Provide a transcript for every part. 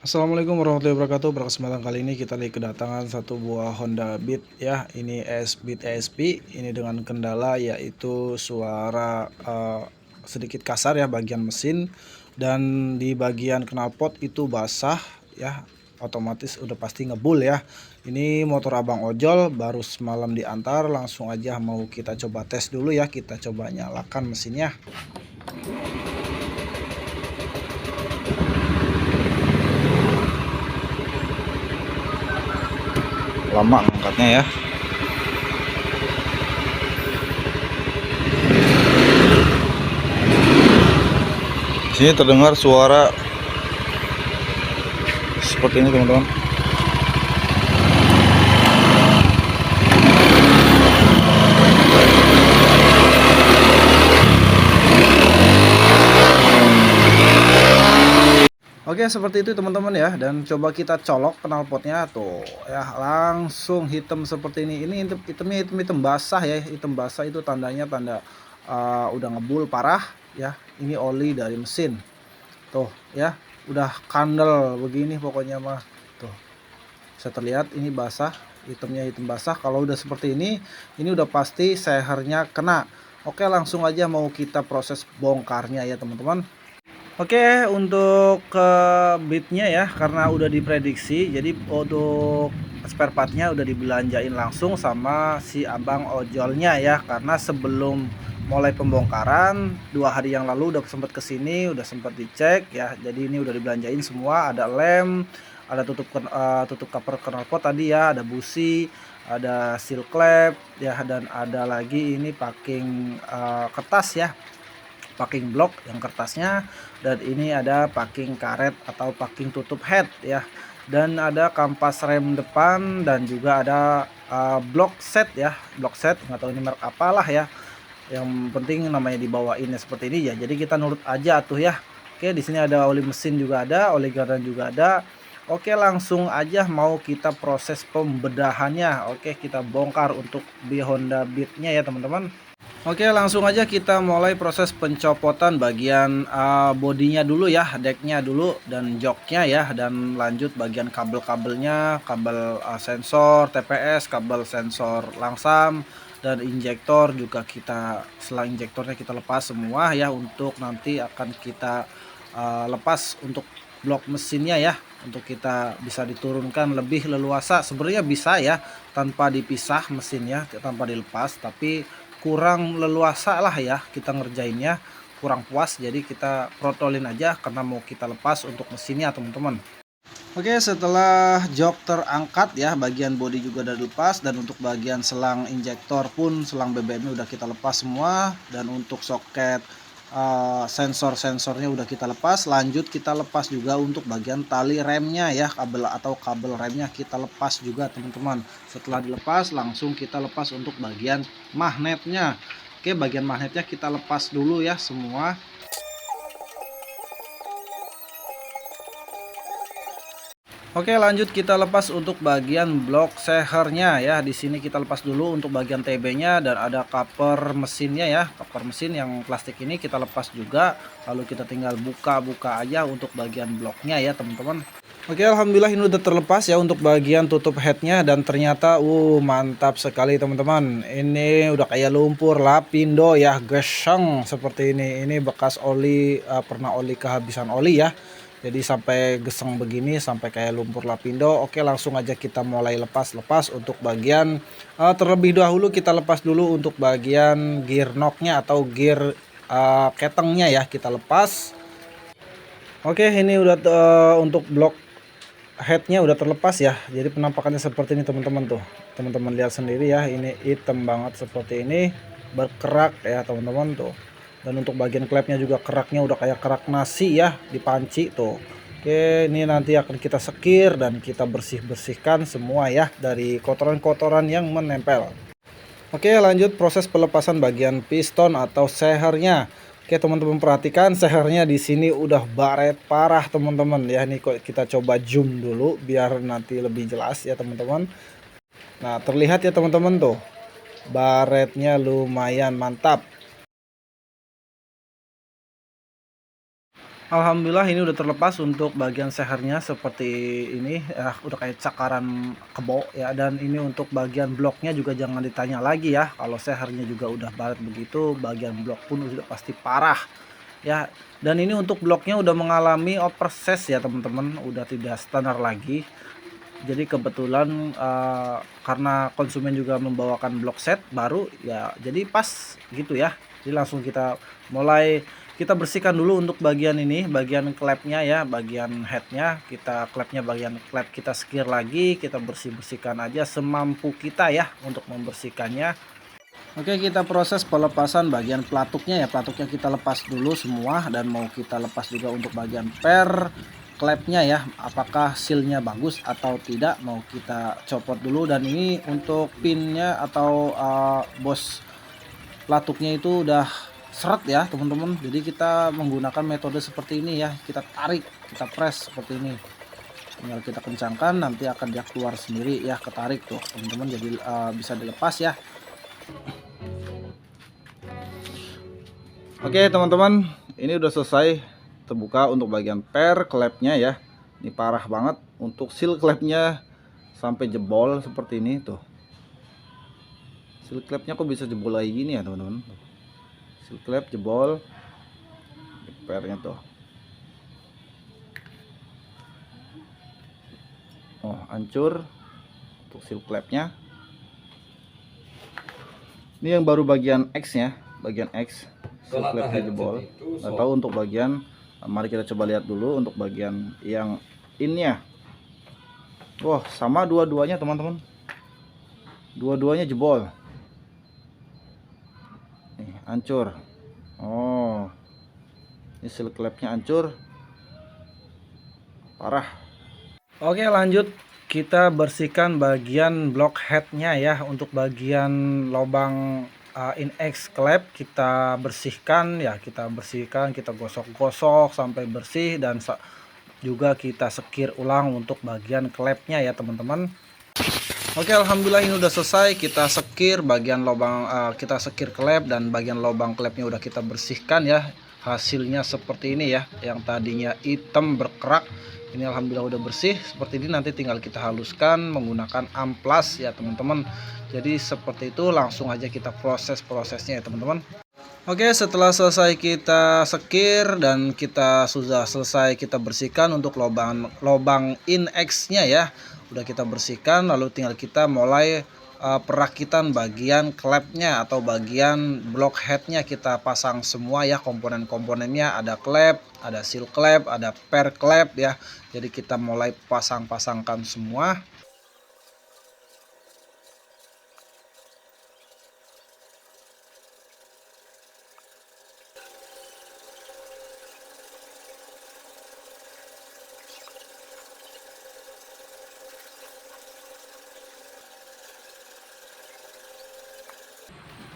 Assalamualaikum warahmatullahi wabarakatuh. Pada kesempatan kali ini kita lagi kedatangan satu buah Honda Beat ya. Ini Beat ESP. Ini dengan kendala yaitu suara sedikit kasar ya bagian mesin, dan di bagian knalpot itu basah ya. Otomatis udah pasti ngebul ya. Ini motor abang ojol baru semalam diantar, langsung aja mau kita coba tes dulu ya. Kita coba nyalakan mesinnya. Lama angkatnya ya. Sini terdengar suara seperti ini teman-teman. Oke, seperti itu teman-teman ya, dan coba kita colok knalpotnya tuh ya, langsung hitam seperti ini. Ini hitam basah ya. Hitam basah itu tandanya udah ngebul parah ya. Ini oli dari mesin tuh ya, udah kandel begini pokoknya mah tuh. Bisa terlihat ini basah, hitam basah. Kalau udah seperti ini udah pasti sehernya kena. Oke, langsung aja mau kita proses bongkarnya ya teman-teman. Oke, untuk bitnya ya, karena udah diprediksi, jadi untuk spare partnya udah dibelanjain langsung sama si abang ojolnya ya. Karena sebelum mulai pembongkaran 2 hari yang lalu udah sempat kesini, udah sempat dicek ya. Jadi ini udah dibelanjain semua, ada lem, ada tutup cover knalpot tadi ya, ada busi, ada seal clamp ya, dan ada lagi ini packing kertas ya, packing block yang kertasnya, dan ini ada packing karet atau packing tutup head ya, dan ada kampas rem depan, dan juga ada block set ya, block set nggak tahu ini merek apalah ya, yang penting namanya dibawain ya seperti ini ya. Jadi kita nurut aja tuh ya. Oke, di sini ada oli mesin juga ada, oli gardan juga ada. Oke, langsung aja mau kita proses pembedahannya. Oke, kita bongkar untuk di Honda Beat-nya ya teman-teman. Oke, langsung aja kita mulai proses pencopotan bagian bodinya dulu ya, decknya dulu dan joknya ya, dan lanjut bagian kabel-kabelnya, kabel sensor TPS, kabel sensor langsam, dan injektor juga kita, selang injektornya kita lepas semua ya, untuk nanti akan kita lepas untuk blok mesinnya ya, untuk kita bisa diturunkan lebih leluasa. Sebenarnya bisa ya tanpa dipisah mesinnya, tanpa dilepas, tapi kurang leluasa lah ya kita ngerjainnya, kurang puas. Jadi kita protolin aja karena mau kita lepas untuk mesinnya teman-teman. Oke, setelah jok terangkat ya, bagian bodi juga udah dilepas, dan untuk bagian selang injektor pun, selang BBM-nya udah kita lepas semua, dan untuk soket sensor-sensornya udah kita lepas. Lanjut kita lepas juga untuk bagian tali remnya ya, kabel remnya kita lepas juga teman-teman. Setelah dilepas langsung kita lepas untuk bagian magnetnya. Oke, bagian magnetnya kita lepas dulu ya semua. Oke, lanjut kita lepas untuk bagian blok sehernya ya. Di sini kita lepas dulu untuk bagian TB-nya, dan ada cover mesinnya ya. Cover mesin yang plastik ini kita lepas juga. Lalu kita tinggal buka-buka aja untuk bagian bloknya ya, teman-teman. Oke, alhamdulillah ini udah terlepas ya untuk bagian tutup headnya, dan ternyata mantap sekali teman-teman. Ini udah kayak lumpur lapindo ya, geseng seperti ini. Ini bekas oli, pernah oli kehabisan oli ya. Jadi sampai geseng begini, sampai kayak lumpur lapindo. Oke, langsung aja kita mulai lepas untuk bagian terlebih dahulu kita lepas dulu untuk bagian gear knocknya atau gear ketengnya ya, kita lepas. Oke, ini udah untuk blok headnya udah terlepas ya. Jadi penampakannya seperti ini teman-teman tuh. Teman-teman lihat sendiri ya, ini hitam banget seperti ini, berkerak ya teman-teman tuh. Dan untuk bagian klepnya juga keraknya udah kayak kerak nasi ya, di panci tuh. Oke, ini nanti akan kita sekir dan kita bersihkan semua ya dari kotoran-kotoran yang menempel. Oke, lanjut proses pelepasan bagian piston atau sehernya. Oke, teman-teman perhatikan sehernya di sini udah baret parah teman-teman ya. Nih kok kita coba zoom dulu biar nanti lebih jelas ya teman-teman. Nah, terlihat ya teman-teman tuh. Baretnya lumayan mantap. Alhamdulillah ini udah terlepas untuk bagian sehernya seperti ini ya, udah kayak cakaran kebo ya. Dan ini untuk bagian bloknya juga jangan ditanya lagi ya, kalau sehernya juga udah baret begitu, bagian blok pun udah pasti parah ya. Dan ini untuk bloknya udah mengalami oversize ya teman-teman, udah tidak standar lagi. Jadi kebetulan karena konsumen juga membawakan blok set baru ya, jadi pas gitu ya. Jadi langsung kita mulai kita bersihkan dulu untuk bagian ini, bagian klepnya ya, bagian headnya. Kita klepnya, bagian klep kita sekir lagi, kita bersihkan aja semampu kita ya untuk membersihkannya. Oke, kita proses pelepasan bagian pelatuknya ya. Pelatuknya kita lepas dulu semua, dan mau kita lepas juga untuk bagian per klepnya ya, apakah sealnya bagus atau tidak, mau kita copot dulu. Dan ini untuk pinnya atau bos pelatuknya itu udah seret ya teman-teman. Jadi kita menggunakan metode seperti ini ya, kita tarik, kita press seperti ini, tinggal kita kencangkan, nanti akan dia keluar sendiri ya, ketarik tuh teman-teman. Jadi bisa dilepas ya. Oke teman-teman, ini udah selesai terbuka untuk bagian per klepnya ya. Ini parah banget untuk seal klepnya, sampai jebol seperti ini tuh. Seal klepnya kok bisa jebol kayak gini ya teman-teman. Seal klep jebol, pernya tuh. Oh, hancur untuk seal klepnya. Ini yang baru bagian X nya, bagian X. Seal klepnya jebol. Nggak tahu untuk bagian, mari kita coba lihat dulu untuk bagian yang innya. Wah, sama dua-duanya teman-teman. Dua-duanya jebol. Nih, hancur. Oh. Ini seal klepnya hancur. Parah. Oke, lanjut kita bersihkan bagian block headnya ya. Untuk bagian lubang in-X klep kita bersihkan ya, kita gosok-gosok sampai bersih, dan juga kita sekir ulang untuk bagian klepnya ya teman-teman. Oke, alhamdulillah ini udah selesai. Kita sekir bagian lubang, kita sekir klep, dan bagian lubang klepnya udah kita bersihkan ya. Hasilnya seperti ini ya, yang tadinya hitam berkerak, ini alhamdulillah udah bersih seperti ini. Nanti tinggal kita haluskan menggunakan amplas ya teman-teman. Jadi seperti itu, langsung aja kita prosesnya ya teman-teman. Oke, setelah selesai kita sekir dan kita sudah selesai kita bersihkan untuk lubang in-X-nya ya, udah kita bersihkan. Lalu tinggal kita mulai perakitan bagian klepnya atau bagian block headnya. Kita pasang semua ya komponen-komponennya, ada klep, ada seal klep, ada per klep ya. Jadi kita mulai pasangkan semua.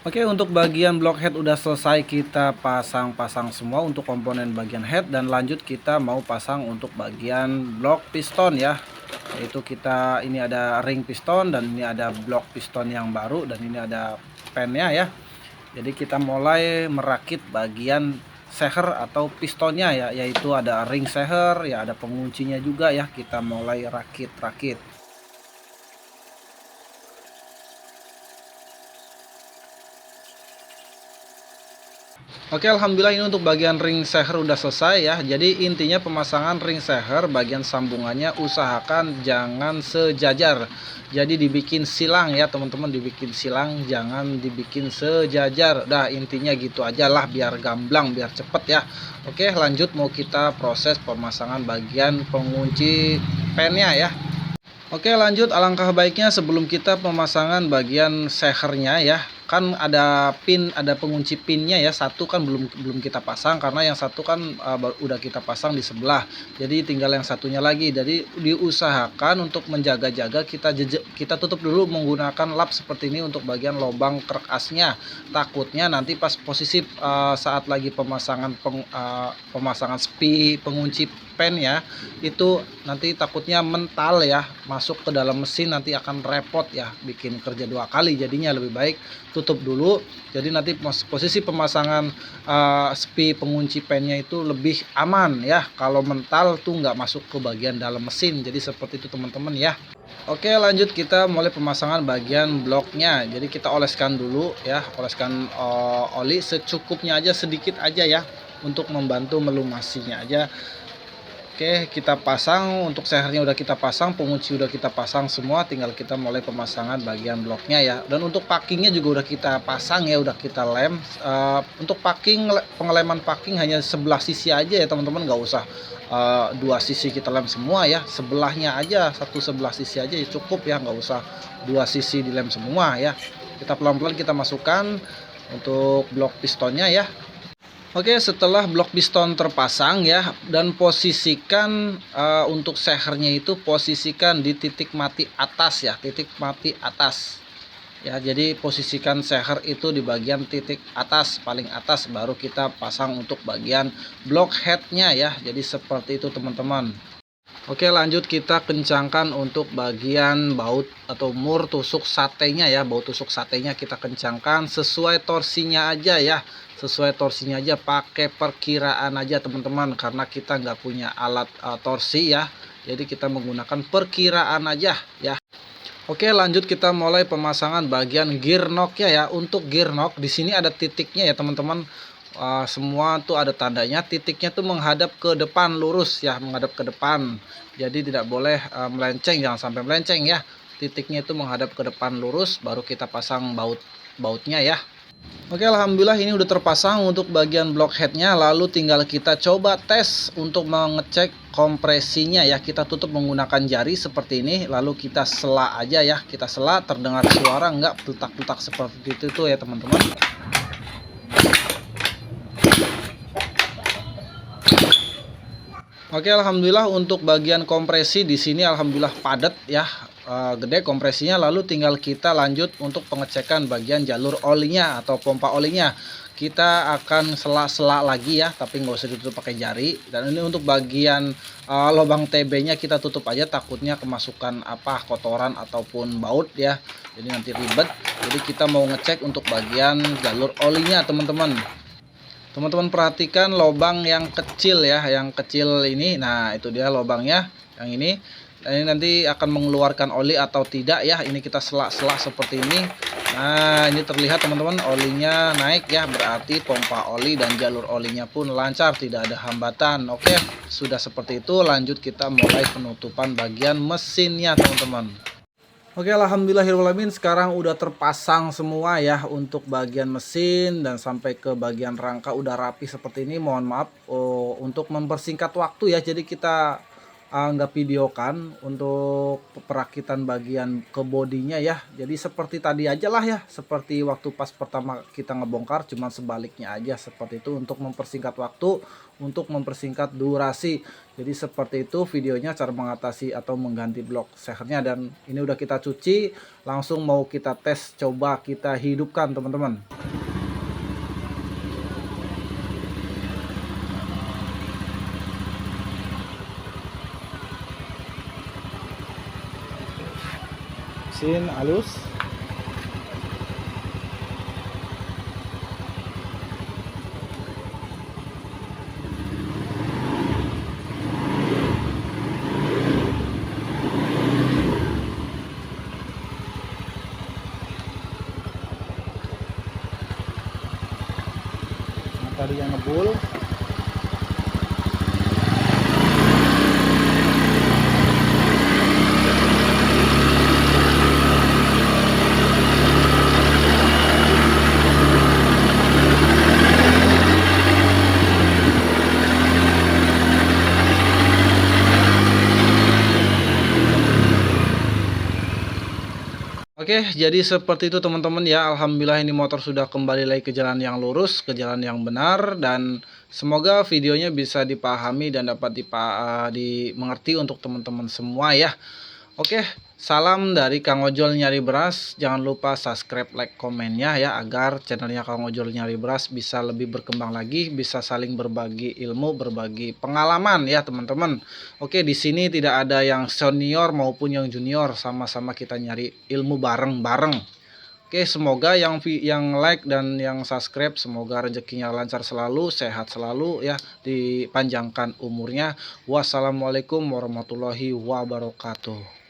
Oke, untuk bagian block head udah selesai kita pasang semua untuk komponen bagian head, dan lanjut kita mau pasang untuk bagian block piston ya. Yaitu kita, ini ada ring piston, dan ini ada block piston yang baru, dan ini ada pennya ya. Jadi kita mulai merakit bagian seher atau pistonnya ya, yaitu ada ring seher ya, ada penguncinya juga ya. Kita mulai rakit. Oke, alhamdulillah ini untuk bagian ring seher udah selesai ya. Jadi intinya pemasangan ring seher, bagian sambungannya usahakan jangan sejajar. Jadi dibikin silang ya teman-teman, dibikin silang, jangan dibikin sejajar. Dah, intinya gitu aja lah, biar gamblang, biar cepet ya. Oke, lanjut mau kita proses pemasangan bagian pengunci pennya ya. Oke, lanjut, alangkah baiknya sebelum kita pemasangan bagian sehernya ya, kan ada pin, ada pengunci pinnya ya. Satu kan belum kita pasang, karena yang satu kan udah kita pasang di sebelah. Jadi tinggal yang satunya lagi. Jadi diusahakan untuk menjaga-jaga, kita tutup dulu menggunakan lap seperti ini untuk bagian lubang krek asnya. Takutnya nanti pas posisi saat lagi pemasangan pengunci pennya itu nanti takutnya mental ya, masuk ke dalam mesin nanti akan repot ya, bikin kerja 2 kali. Jadinya lebih baik tutup dulu. Jadi nanti posisi pemasangan spi pengunci pennya itu lebih aman ya, kalau mental tuh nggak masuk ke bagian dalam mesin. Jadi seperti itu teman-teman ya. Oke, lanjut kita mulai pemasangan bagian bloknya. Jadi kita oleskan dulu ya, oleskan oli secukupnya aja, sedikit aja ya, untuk membantu melumasinya aja. Oke, kita pasang. Untuk sehernya udah kita pasang, pengunci udah kita pasang semua, tinggal kita mulai pemasangan bagian bloknya ya. Dan untuk packingnya juga udah kita pasang ya, udah kita lem. Untuk packing, pengeleman packing hanya sebelah sisi aja ya teman-teman, nggak usah 2 sisi kita lem semua ya, sebelahnya aja, satu sebelah sisi aja ya cukup ya, nggak usah 2 sisi dilem semua ya. Kita pelan-pelan kita masukkan untuk blok pistonnya ya. Oke, setelah blok piston terpasang ya, dan posisikan untuk sehernya itu posisikan di titik mati atas ya, titik mati atas ya. Jadi posisikan seher itu di bagian titik atas, paling atas, baru kita pasang untuk bagian blok headnya ya. Jadi seperti itu teman-teman. Oke, lanjut kita kencangkan untuk bagian baut atau mur tusuk satenya ya. Baut tusuk satenya kita kencangkan sesuai torsinya aja ya. Sesuai torsinya aja, pakai perkiraan aja teman-teman, karena kita nggak punya alat torsi ya. Jadi kita menggunakan perkiraan aja ya. Oke, lanjut kita mulai pemasangan bagian gear knocknya ya. Untuk gear knock di sini ada titiknya ya teman-teman. Semua tuh ada tandanya, titiknya tuh menghadap ke depan lurus ya, menghadap ke depan. Jadi tidak boleh melenceng, jangan sampai melenceng ya. Titiknya itu menghadap ke depan lurus, baru kita pasang bautnya ya. Oke, alhamdulillah ini udah terpasang untuk bagian block headnya. Lalu tinggal kita coba tes untuk mengecek kompresinya ya. Kita tutup menggunakan jari seperti ini, lalu kita sela aja ya. Kita sela, terdengar suara nggak petak-petak seperti itu tuh ya teman-teman. Oke, alhamdulillah untuk bagian kompresi di sini alhamdulillah padat ya, gede kompresinya. Lalu tinggal kita lanjut untuk pengecekan bagian jalur olinya atau pompa olinya. Kita akan sela-sela lagi ya, tapi nggak usah ditutup pakai jari. Dan ini untuk bagian lubang TB-nya kita tutup aja, takutnya kemasukan kotoran ataupun baut ya. Jadi nanti ribet. Jadi kita mau ngecek untuk bagian jalur olinya teman-teman. Teman-teman perhatikan lubang yang kecil ya, yang kecil ini. Nah, itu dia lubangnya yang ini. Dan ini nanti akan mengeluarkan oli atau tidak ya. Ini kita sela-sela seperti ini. Nah, ini terlihat teman-teman, olinya naik ya, berarti pompa oli dan jalur olinya pun lancar, tidak ada hambatan. Oke, sudah seperti itu. Lanjut kita mulai penutupan bagian mesinnya teman-teman. Oke, alhamdulillahirrahmanirrahim, sekarang udah terpasang semua ya untuk bagian mesin dan sampai ke bagian rangka udah rapi seperti ini. Mohon maaf untuk mempersingkat waktu ya, jadi kita nggak videokan untuk perakitan bagian ke bodinya ya. Jadi seperti tadi aja lah ya, seperti waktu pas pertama kita ngebongkar, cuman sebaliknya aja seperti itu untuk mempersingkat waktu, untuk mempersingkat durasi. Jadi seperti itu videonya, cara mengatasi atau mengganti blok sehernya. Dan ini udah kita cuci, langsung mau kita tes, coba kita hidupkan teman-teman. Mesin halus. Tadi yang ngebul. Oke, jadi seperti itu teman-teman ya. Alhamdulillah ini motor sudah kembali lagi ke jalan yang lurus, ke jalan yang benar, dan semoga videonya bisa dipahami dan dapat dimengerti untuk teman-teman semua ya. Oke, salam dari Kang Ojol Nyari Beras. Jangan lupa subscribe, like, komennya ya agar channelnya Kang Ojol Nyari Beras bisa lebih berkembang lagi, bisa saling berbagi ilmu, berbagi pengalaman ya teman-teman. Oke, di sini tidak ada yang senior maupun yang junior, sama-sama kita nyari ilmu bareng-bareng. Oke, semoga yang like dan yang subscribe semoga rezekinya lancar selalu, sehat selalu ya, dipanjangkan umurnya. Wassalamualaikum warahmatullahi wabarakatuh.